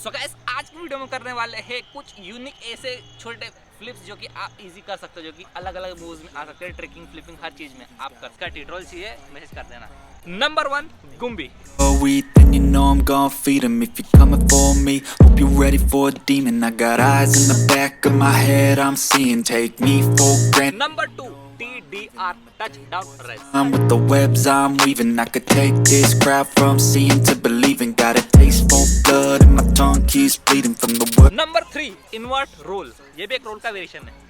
So guys आज की video में करने वाले हैं कुछ यूनिक ऐसे छोटे फ्लिप्स जो कि आप इजी कर सकते हो, जो कि अलग अलग मूव्स में आ सकते हैं, ट्रिकिंग फ्लिपिंग हर चीज में आप कर सकते। ट्यूटोरियल चाहिए मैसेज कर देना। Number 1 गुम्बी। Then you know I'm gon' feed 'em if you're coming for me. Hope you're ready for a demon. I got eyes in the back of my head, I'm seeing. Take me for granted. Number 2 TDR touch down race. I'm with the webs I'm weaving. I could take this crowd from seeing to believing. Got a taste for blood and my tongue keeps bleeding from the word. Number 3 invert roll. ये भी एक role का variation है।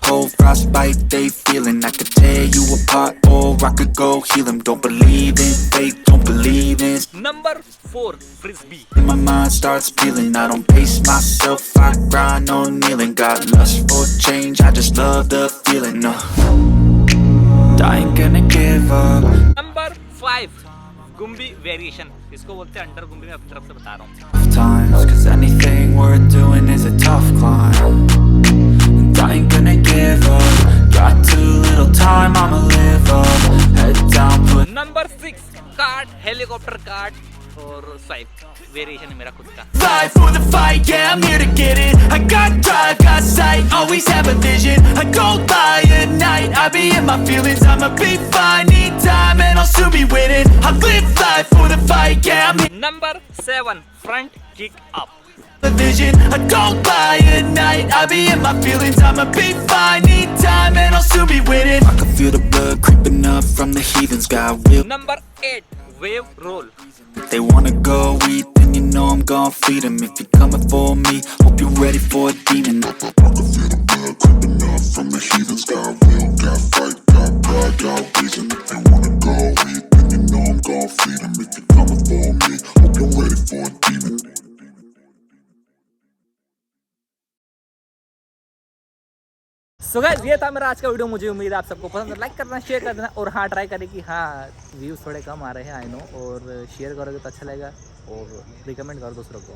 Whole frostbite they feeling. I could tear you apart or I could go heal them. Don't believe in fate, don't believe in. Number 4 frisbee. My mind starts peeling. I don't pace myself, I grind on kneeling. Got lust for change, I just love the feeling. No, I ain't gonna give up. Number 5 Gumby variation. इसको बोलते हैं under गुम्बी। मैं अपनी तरफ से बता रहा हूँ। Times, 'cause anything worth doing is a tough climb. And I ain't gonna give up. Got too little time, I'ma live up. Head down, put. Number 6 card helicopter card और स्वाइप वेरिएशन है मेरा खुद का। Fight for the fight, yeah, I'm here to get it. I got drive, got sight, always have a vision. I don't lie at night, I be in my feelings. I'ma be fine, need time, and I'll soon be winning. I live life for the fight, yeah, I'm here. Number 7 front kick up. The vision, I don't lie at night, I be in my feelings. I'ma be fine, need time, and I'll soon be winning. I can feel the blood creeping up from the heathens. Got will. Number 8 wave roll. They wanna go eat, then you know I'm gon' feed 'em. If you're coming for me, hope you're ready for a demon. I can feel the blood creeping up from the heathens. Got will, got fight, got pride, got reason. If they wanna go eat, then you know I'm gon' feed 'em. If you're coming for me, hope you're ready for a demon. So guys ये था मेरा आज का video. मुझे उम्मीद है आप सबको पसंद है। लाइक करना, शेयर कर देना और हाँ ट्राई करें कि हाँ व्यूज़ थोड़े कम आ रहे हैं आई नो, और शेयर करोगे तो अच्छा लगेगा और रिकमेंड करो दूसरों को।